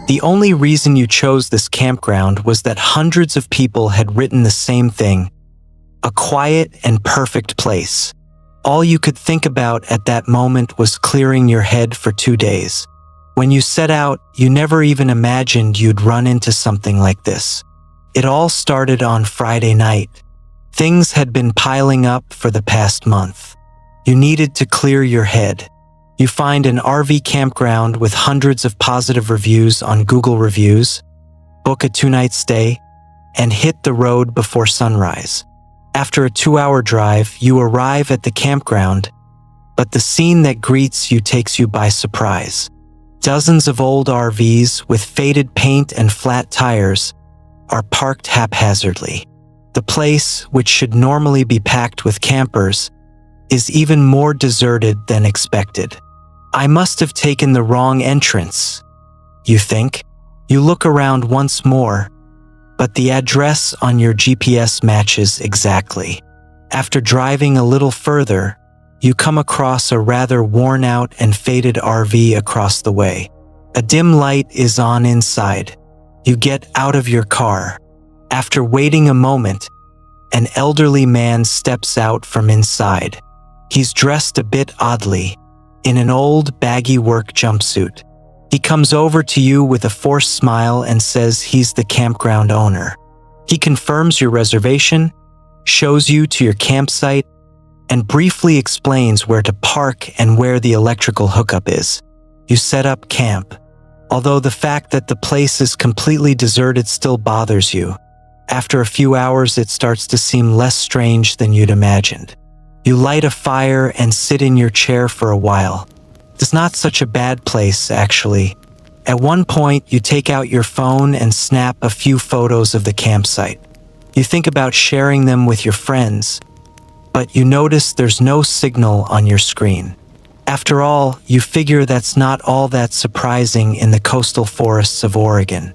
The only reason you chose this campground was that hundreds of people had written the same thing: a quiet and perfect place. All you could think about at that moment was clearing your head for 2 days. When you set out, you never even imagined you'd run into something like this. It all started on Friday night. Things had been piling up for the past month. You needed to clear your head. You find an RV campground with hundreds of positive reviews on Google Reviews, book a 2-night stay, and hit the road before sunrise. After a 2-hour drive, you arrive at the campground, but the scene that greets you takes you by surprise. Dozens of old RVs with faded paint and flat tires are parked haphazardly. The place, which should normally be packed with campers, is even more deserted than expected. I must have taken the wrong entrance, you think. You look around once more, but the address on your GPS matches exactly. After driving a little further, you come across a rather worn-out and faded RV across the way. A dim light is on inside. You get out of your car. After waiting a moment, an elderly man steps out from inside. He's dressed a bit oddly, in an old, baggy work jumpsuit. He comes over to you with a forced smile and says he's the campground owner. He confirms your reservation, shows you to your campsite, and briefly explains where to park and where the electrical hookup is. You set up camp, although the fact that the place is completely deserted still bothers you. After a few hours, it starts to seem less strange than you'd imagined. You light a fire and sit in your chair for a while. It's not such a bad place, actually. At one point, you take out your phone and snap a few photos of the campsite. You think about sharing them with your friends, but you notice there's no signal on your screen. After all, you figure that's not all that surprising in the coastal forests of Oregon.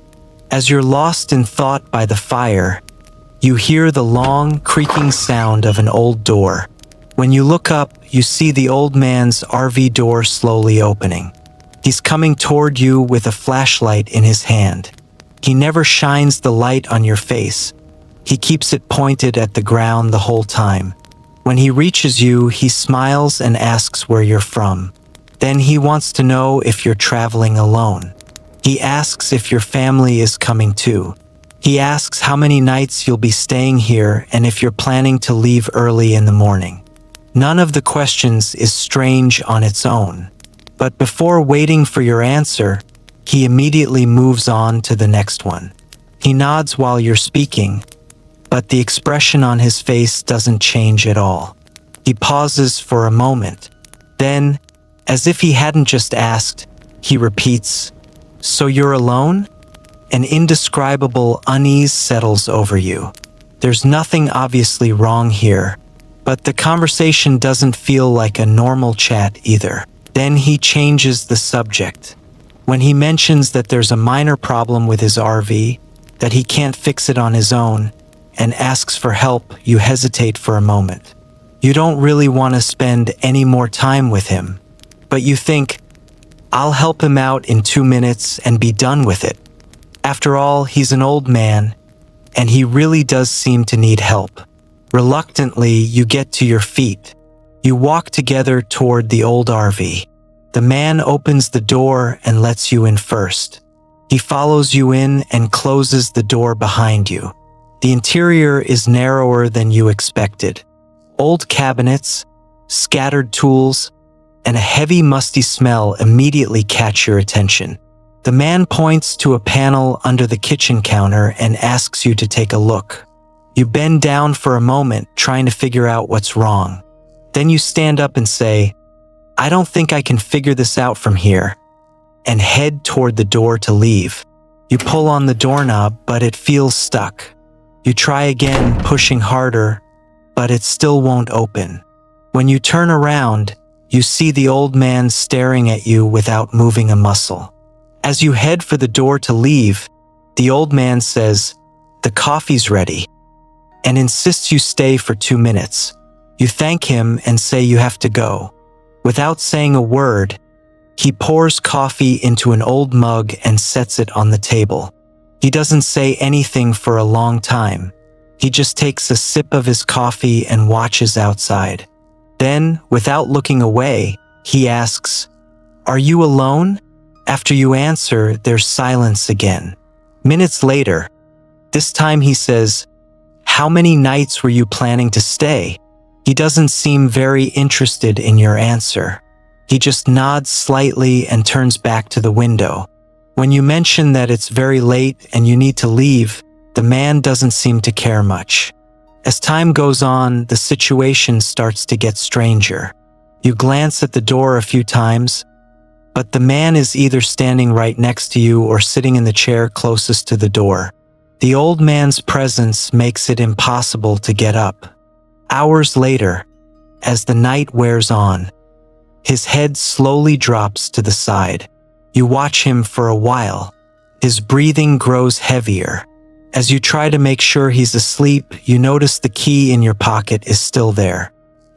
As you're lost in thought by the fire, you hear the long, creaking sound of an old door. When you look up, you see the old man's RV door slowly opening. He's coming toward you with a flashlight in his hand. He never shines the light on your face. He keeps it pointed at the ground the whole time. When he reaches you, he smiles and asks where you're from. Then he wants to know if you're traveling alone. He asks if your family is coming too. He asks how many nights you'll be staying here and if you're planning to leave early in the morning. None of the questions is strange on its own. But before waiting for your answer, he immediately moves on to the next one. He nods while you're speaking, but the expression on his face doesn't change at all. He pauses for a moment. Then, as if he hadn't just asked, he repeats, "So you're alone?" An indescribable unease settles over you. There's nothing obviously wrong here, but the conversation doesn't feel like a normal chat either. Then he changes the subject. When he mentions that there's a minor problem with his RV, that he can't fix it on his own, and asks for help, you hesitate for a moment. You don't really want to spend any more time with him, but you think, I'll help him out in 2 minutes and be done with it. After all, he's an old man, and he really does seem to need help. Reluctantly, you get to your feet. You walk together toward the old RV. The man opens the door and lets you in first. He follows you in and closes the door behind you. The interior is narrower than you expected. Old cabinets, scattered tools, and a heavy, musty smell immediately catch your attention. The man points to a panel under the kitchen counter and asks you to take a look. You bend down for a moment, trying to figure out what's wrong. Then you stand up and say, "I don't think I can figure this out from here," and head toward the door to leave. You pull on the doorknob, but it feels stuck. You try again, pushing harder, but it still won't open. When you turn around, you see the old man staring at you without moving a muscle. As you head for the door to leave, the old man says, "The coffee's ready," and insists you stay for 2 minutes. You thank him and say you have to go. Without saying a word, He pours coffee into an old mug and sets it on the table. He doesn't say anything for a long time. He just takes a sip of his coffee and watches outside. Then, without looking away, he asks, "Are you alone?" After you answer, there's silence again. Minutes later, this time he says, "How many nights were you planning to stay?" He doesn't seem very interested in your answer. He just nods slightly and turns back to the window. When you mention that it's very late and you need to leave, the man doesn't seem to care much. As time goes on, the situation starts to get stranger. You glance at the door a few times, but the man is either standing right next to you or sitting in the chair closest to the door. The old man's presence makes it impossible to get up. Hours later, as the night wears on, his head slowly drops to the side. You watch him for a while. His breathing grows heavier. As you try to make sure he's asleep, you notice the key in your pocket is still there.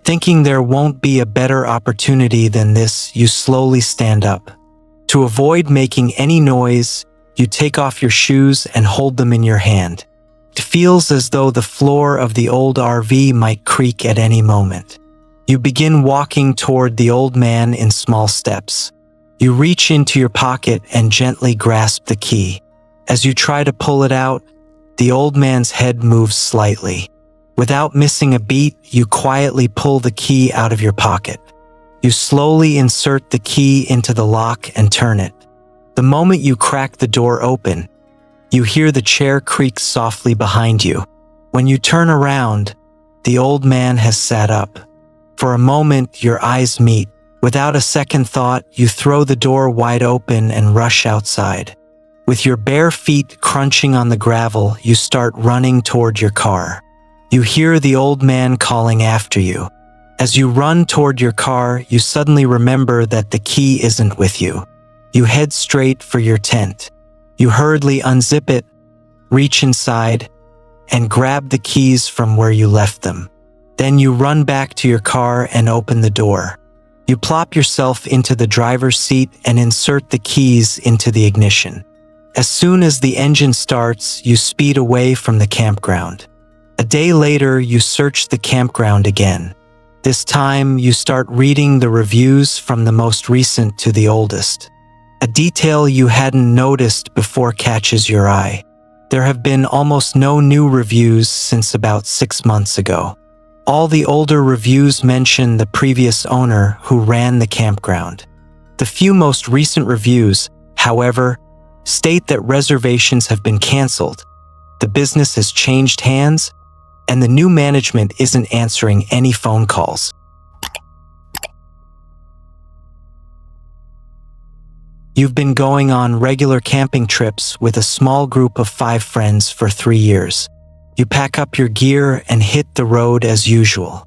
Thinking there won't be a better opportunity than this, you slowly stand up. To avoid making any noise, you take off your shoes and hold them in your hand. It feels as though the floor of the old RV might creak at any moment. You begin walking toward the old man in small steps. You reach into your pocket and gently grasp the key. As you try to pull it out, the old man's head moves slightly. Without missing a beat, you quietly pull the key out of your pocket. You slowly insert the key into the lock and turn it. The moment you crack the door open, you hear the chair creak softly behind you. When you turn around, the old man has sat up. For a moment, your eyes meet. Without a second thought, you throw the door wide open and rush outside. With your bare feet crunching on the gravel, you start running toward your car. You hear the old man calling after you. As you run toward your car, you suddenly remember that the key isn't with you. You head straight for your tent. You hurriedly unzip it, reach inside, and grab the keys from where you left them. Then you run back to your car and open the door. You plop yourself into the driver's seat and insert the keys into the ignition. As soon as the engine starts, you speed away from the campground. A day later, you search the campground again. This time, you start reading the reviews from the most recent to the oldest. A detail you hadn't noticed before catches your eye. There have been almost no new reviews since about 6 months ago. All the older reviews mention the previous owner who ran the campground. The few most recent reviews, however, state that reservations have been canceled, the business has changed hands, and the new management isn't answering any phone calls. You've been going on regular camping trips with a small group of 5 friends for 3 years. You pack up your gear and hit the road as usual.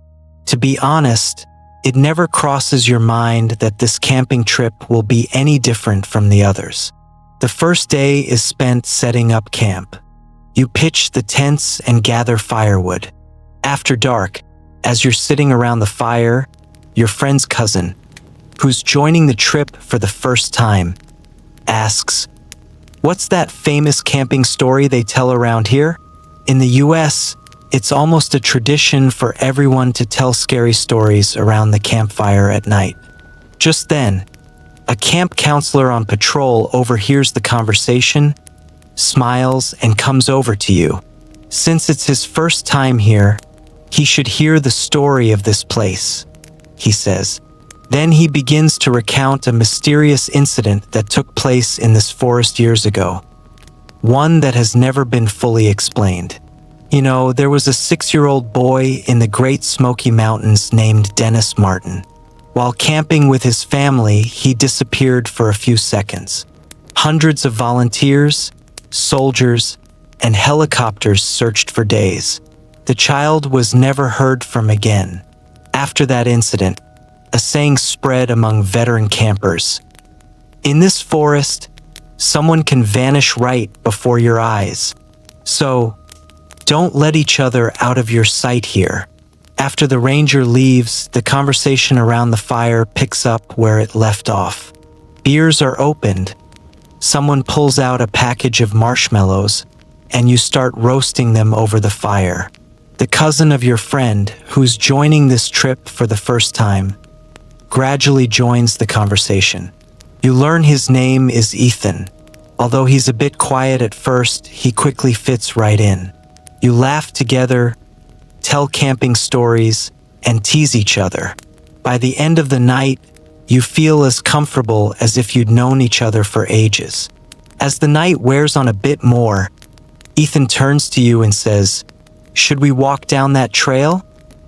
To be honest, it never crosses your mind that this camping trip will be any different from the others. The first day is spent setting up camp. You pitch the tents and gather firewood. After dark, as you're sitting around the fire, your friend's cousin, who's joining the trip for the first time, asks, "What's that famous camping story they tell around here?" In the US, it's almost a tradition for everyone to tell scary stories around the campfire at night. Just then, a camp counselor on patrol overhears the conversation, smiles, and comes over to you. Since it's his first time here, he should hear the story of this place, he says. Then he begins to recount a mysterious incident that took place in this forest years ago. One that has never been fully explained. You know, there was a 6-year-old boy in the Great Smoky Mountains named Dennis Martin. While camping with his family, he disappeared for a few seconds. Hundreds of volunteers, soldiers, and helicopters searched for days. The child was never heard from again. After that incident, a saying spread among veteran campers. In this forest, someone can vanish right before your eyes. So, don't let each other out of your sight here. After the ranger leaves, the conversation around the fire picks up where it left off. Beers are opened. Someone pulls out a package of marshmallows, and you start roasting them over the fire. The cousin of your friend, who's joining this trip for the first time, gradually joins the conversation. You learn his name is Ethan. Although he's a bit quiet at first, he quickly fits right in. You laugh together, tell camping stories, and tease each other. By the end of the night, you feel as comfortable as if you'd known each other for ages. As the night wears on a bit more, Ethan turns to you and says, "Should we walk down that trail?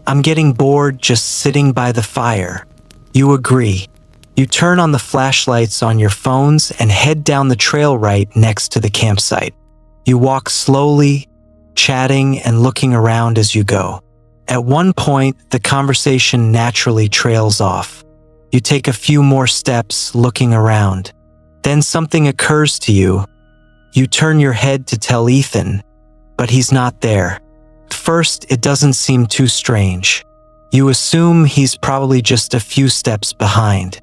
I'm getting bored just sitting by the fire." You agree. You turn on the flashlights on your phones and head down the trail right next to the campsite. You walk slowly, chatting and looking around as you go. At one point, the conversation naturally trails off. You take a few more steps looking around. Then something occurs to you. You turn your head to tell Ethan, but he's not there. At first, it doesn't seem too strange. You assume he's probably just a few steps behind.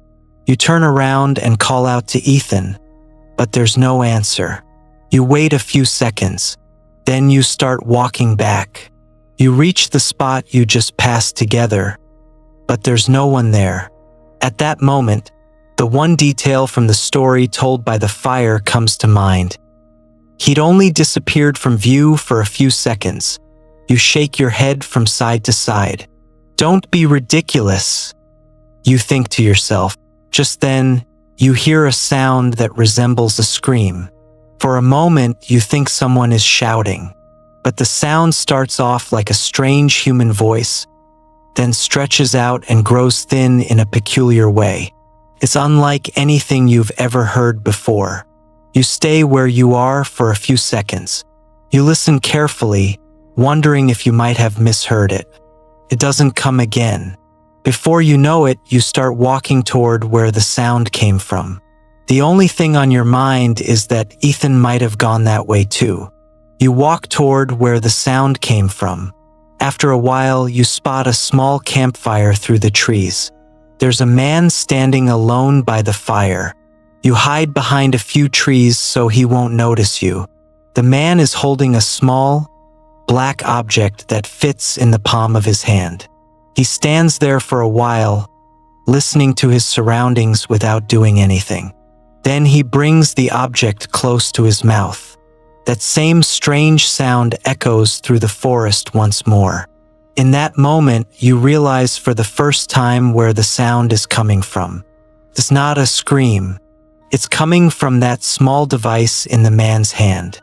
You turn around and call out to Ethan, but there's no answer. You wait a few seconds. Then you start walking back. You reach the spot you just passed together, but there's no one there. At that moment, the one detail from the story told by the fire comes to mind. He'd only disappeared from view for a few seconds. You shake your head from side to side. "Don't be ridiculous," you think to yourself. Just then, you hear a sound that resembles a scream. For a moment, you think someone is shouting, but the sound starts off like a strange human voice, then stretches out and grows thin in a peculiar way. It's unlike anything you've ever heard before. You stay where you are for a few seconds. You listen carefully, wondering if you might have misheard it. It doesn't come again. Before you know it, you start walking toward where the sound came from. The only thing on your mind is that Ethan might have gone that way too. You walk toward where the sound came from. After a while, you spot a small campfire through the trees. There's a man standing alone by the fire. You hide behind a few trees so he won't notice you. The man is holding a small, black object that fits in the palm of his hand. He stands there for a while, listening to his surroundings without doing anything. Then he brings the object close to his mouth. That same strange sound echoes through the forest once more. In that moment, you realize for the first time where the sound is coming from. It's not a scream. It's coming from that small device in the man's hand.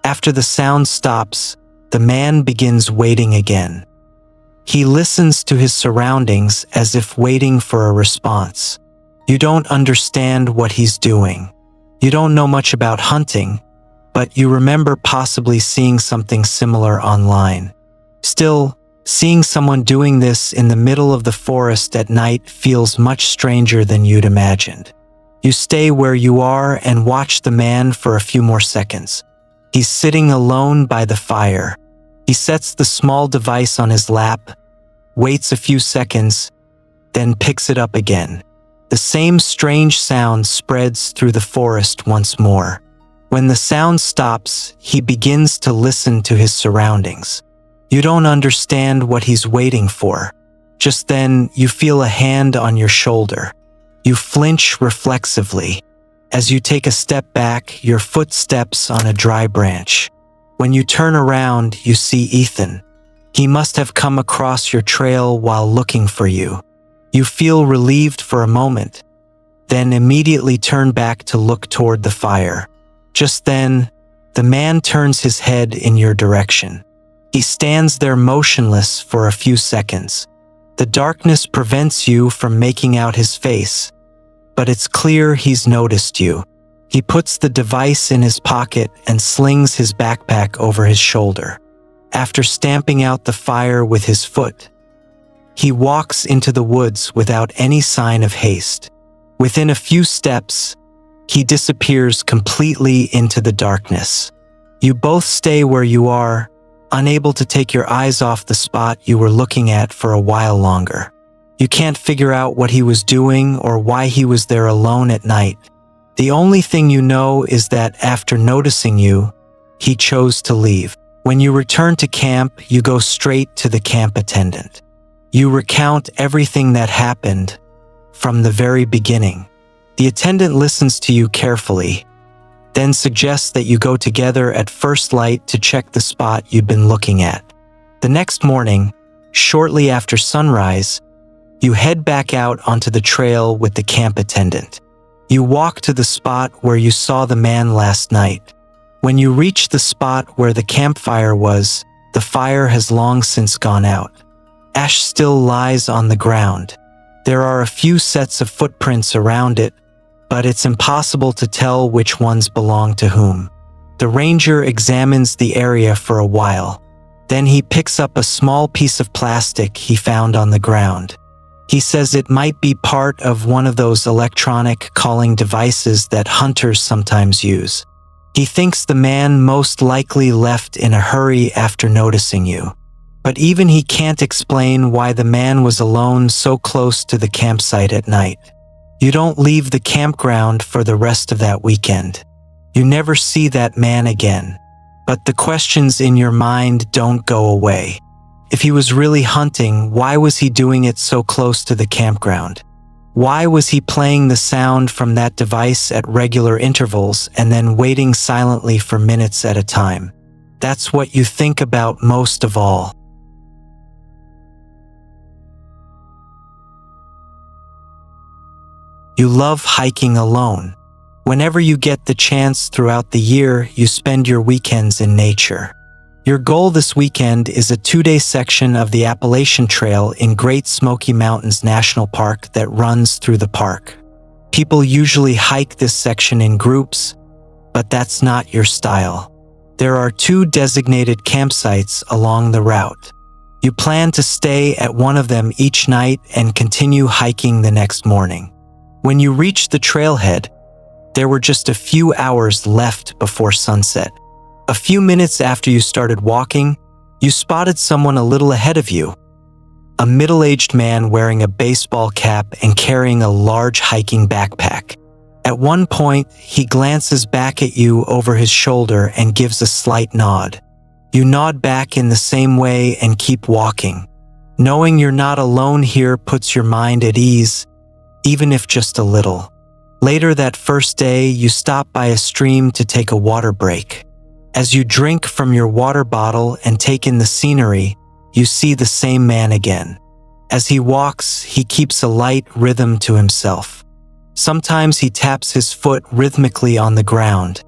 After the sound stops, the man begins waiting again. He listens to his surroundings as if waiting for a response. You don't understand what he's doing. You don't know much about hunting, but you remember possibly seeing something similar online. Still, seeing someone doing this in the middle of the forest at night feels much stranger than you'd imagined. You stay where you are and watch the man for a few more seconds. He's sitting alone by the fire. He sets the small device on his lap, waits a few seconds, then picks it up again. The same strange sound spreads through the forest once more. When the sound stops, he begins to listen to his surroundings. You don't understand what he's waiting for. Just then, you feel a hand on your shoulder. You flinch reflexively. As you take a step back, your foot steps on a dry branch. When you turn around, you see Ethan. He must have come across your trail while looking for you. You feel relieved for a moment, then immediately turn back to look toward the fire. Just then, the man turns his head in your direction. He stands there motionless for a few seconds. The darkness prevents you from making out his face, but it's clear he's noticed you. He puts the device in his pocket and slings his backpack over his shoulder. After stamping out the fire with his foot, he walks into the woods without any sign of haste. Within a few steps, he disappears completely into the darkness. You both stay where you are, unable to take your eyes off the spot you were looking at for a while longer. You can't figure out what he was doing or why he was there alone at night. The only thing you know is that after noticing you, he chose to leave. When you return to camp, you go straight to the camp attendant. You recount everything that happened from the very beginning. The attendant listens to you carefully, then suggests that you go together at first light to check the spot you've been looking at. The next morning, shortly after sunrise, you head back out onto the trail with the camp attendant. You walk to the spot where you saw the man last night. When you reach the spot where the campfire was, the fire has long since gone out. Ash still lies on the ground. There are a few sets of footprints around it, but it's impossible to tell which ones belong to whom. The ranger examines the area for a while. Then he picks up a small piece of plastic he found on the ground. He says it might be part of one of those electronic calling devices that hunters sometimes use. He thinks the man most likely left in a hurry after noticing you. But even he can't explain why the man was alone so close to the campsite at night. You don't leave the campground for the rest of that weekend. You never see that man again. But the questions in your mind don't go away. If he was really hunting, why was he doing it so close to the campground? Why was he playing the sound from that device at regular intervals and then waiting silently for minutes at a time? That's what you think about most of all. You love hiking alone. Whenever you get the chance throughout the year, you spend your weekends in nature. Your goal this weekend is a 2-day section of the Appalachian Trail in Great Smoky Mountains National Park that runs through the park. People usually hike this section in groups, but that's not your style. There are 2 designated campsites along the route. You plan to stay at one of them each night and continue hiking the next morning. When you reach the trailhead, there were just a few hours left before sunset. A few minutes after you started walking, you spotted someone a little ahead of you. A middle-aged man wearing a baseball cap and carrying a large hiking backpack. At one point, he glances back at you over his shoulder and gives a slight nod. You nod back in the same way and keep walking. Knowing you're not alone here puts your mind at ease, even if just a little. Later that first day, you stop by a stream to take a water break. As you drink from your water bottle and take in the scenery, you see the same man again. As he walks, he keeps a light rhythm to himself. Sometimes he taps his foot rhythmically on the ground.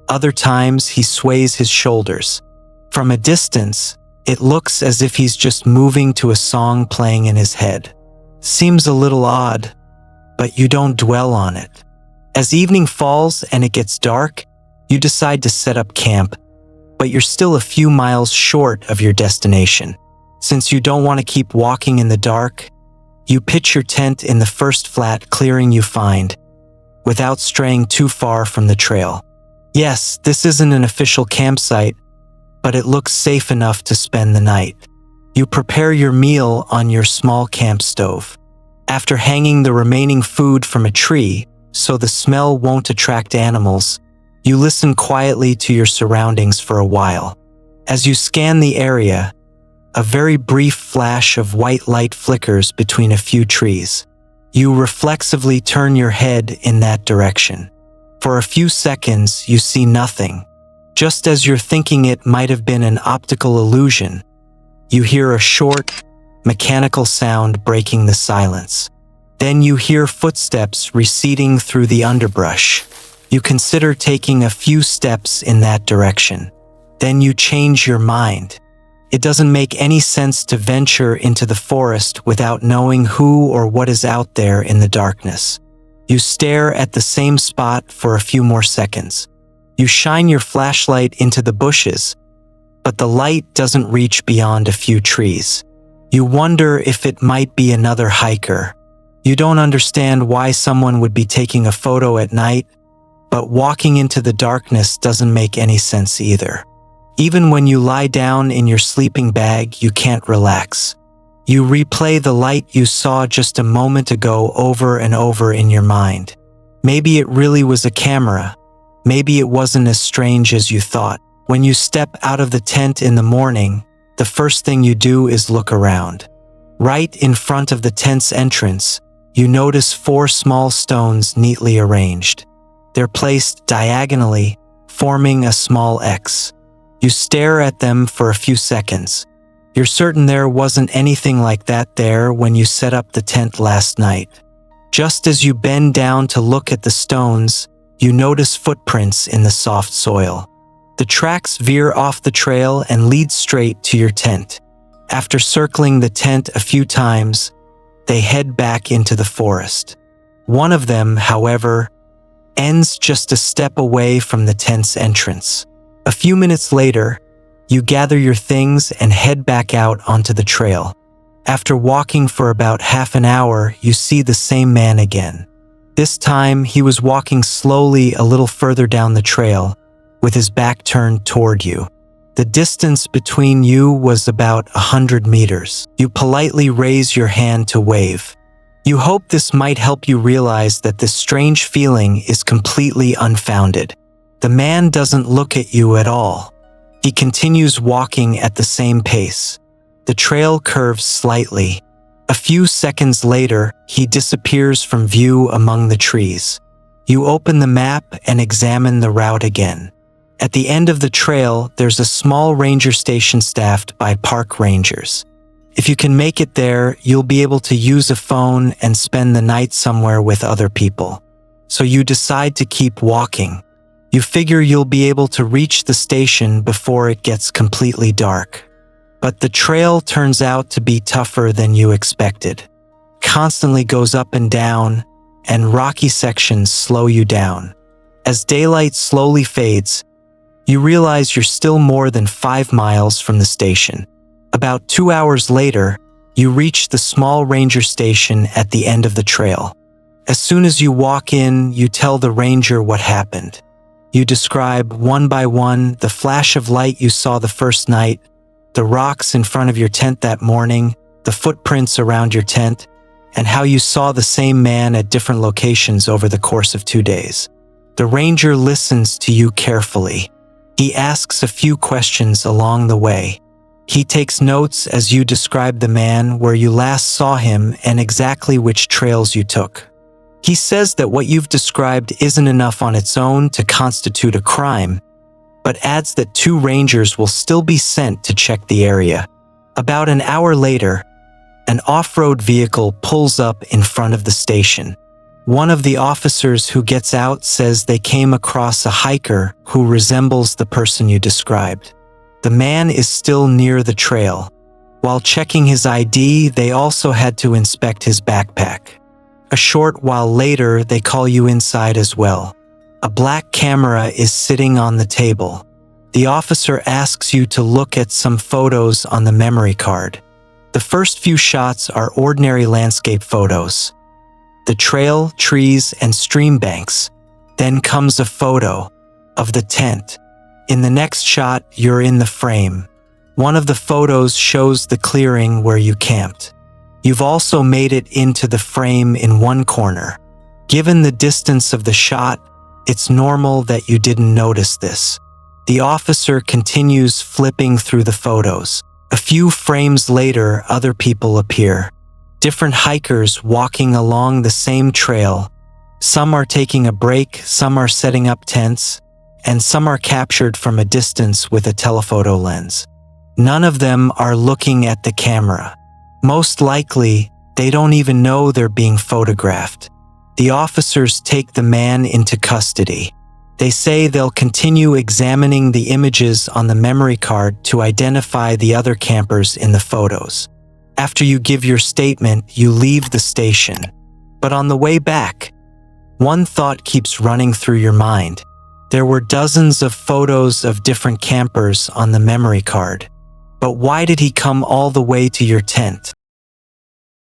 Other times he sways his shoulders. From a distance, it looks as if he's just moving to a song playing in his head. Seems a little odd, but you don't dwell on it. As evening falls and it gets dark, you decide to set up camp, but you're still a few miles short of your destination. Since you don't want to keep walking in the dark, you pitch your tent in the first flat clearing you find, without straying too far from the trail. Yes, this isn't an official campsite, but it looks safe enough to spend the night. You prepare your meal on your small camp stove. After hanging the remaining food from a tree, so the smell won't attract animals, you listen quietly to your surroundings for a while. As you scan the area, a very brief flash of white light flickers between a few trees. You reflexively turn your head in that direction. For a few seconds, you see nothing. Just as you're thinking it might have been an optical illusion, you hear a short, mechanical sound breaking the silence. Then you hear footsteps receding through the underbrush. You consider taking a few steps in that direction. Then you change your mind. It doesn't make any sense to venture into the forest without knowing who or what is out there in the darkness. You stare at the same spot for a few more seconds. You shine your flashlight into the bushes, but the light doesn't reach beyond a few trees. You wonder if it might be another hiker. You don't understand why someone would be taking a photo at night, but walking into the darkness doesn't make any sense either. Even when you lie down in your sleeping bag, you can't relax. You replay the light you saw just a moment ago over and over in your mind. Maybe it really was a camera. Maybe it wasn't as strange as you thought. When you step out of the tent in the morning, the first thing you do is look around. Right in front of the tent's entrance, you notice 4 small stones neatly arranged. They're placed diagonally, forming a small X. You stare at them for a few seconds. You're certain there wasn't anything like that there when you set up the tent last night. Just as you bend down to look at the stones, you notice footprints in the soft soil. The tracks veer off the trail and lead straight to your tent. After circling the tent a few times, they head back into the forest. One of them, however, ends just a step away from the tent's entrance. A few minutes later, you gather your things and head back out onto the trail. After walking for about half an hour, you see the same man again. This time, he was walking slowly a little further down the trail, with his back turned toward you. The distance between you was about 100 meters. You politely raise your hand to wave. You hope this might help you realize that this strange feeling is completely unfounded. The man doesn't look at you at all. He continues walking at the same pace. The trail curves slightly. A few seconds later, he disappears from view among the trees. You open the map and examine the route again. At the end of the trail, there's a small ranger station staffed by park rangers. If you can make it there, you'll be able to use a phone and spend the night somewhere with other people. So you decide to keep walking. You figure you'll be able to reach the station before it gets completely dark. But the trail turns out to be tougher than you expected. Constantly goes up and down, and rocky sections slow you down. As daylight slowly fades, you realize you're still more than 5 miles from the station. About 2 hours later, you reach the small ranger station at the end of the trail. As soon as you walk in, you tell the ranger what happened. You describe one by one the flash of light you saw the first night, the rocks in front of your tent that morning, the footprints around your tent, and how you saw the same man at different locations over the course of 2 days. The ranger listens to you carefully. He asks a few questions along the way. He takes notes as you describe the man, where you last saw him, and exactly which trails you took. He says that what you've described isn't enough on its own to constitute a crime, but adds that 2 rangers will still be sent to check the area. About an hour later, an off-road vehicle pulls up in front of the station. One of the officers who gets out says they came across a hiker who resembles the person you described. The man is still near the trail. While checking his ID, they also had to inspect his backpack. A short while later, they call you inside as well. A black camera is sitting on the table. The officer asks you to look at some photos on the memory card. The first few shots are ordinary landscape photos. The trail, trees, and stream banks. Then comes a photo of the tent. In the next shot, you're in the frame. One of the photos shows the clearing where you camped. You've also made it into the frame in one corner. Given the distance of the shot, it's normal that you didn't notice this. The officer continues flipping through the photos. A few frames later, other people appear. Different hikers walking along the same trail. Some are taking a break, some are setting up tents, and some are captured from a distance with a telephoto lens. None of them are looking at the camera. Most likely, they don't even know they're being photographed. The officers take the man into custody. They say they'll continue examining the images on the memory card to identify the other campers in the photos. After you give your statement, you leave the station. But on the way back, one thought keeps running through your mind. There were dozens of photos of different campers on the memory card. But why did he come all the way to your tent?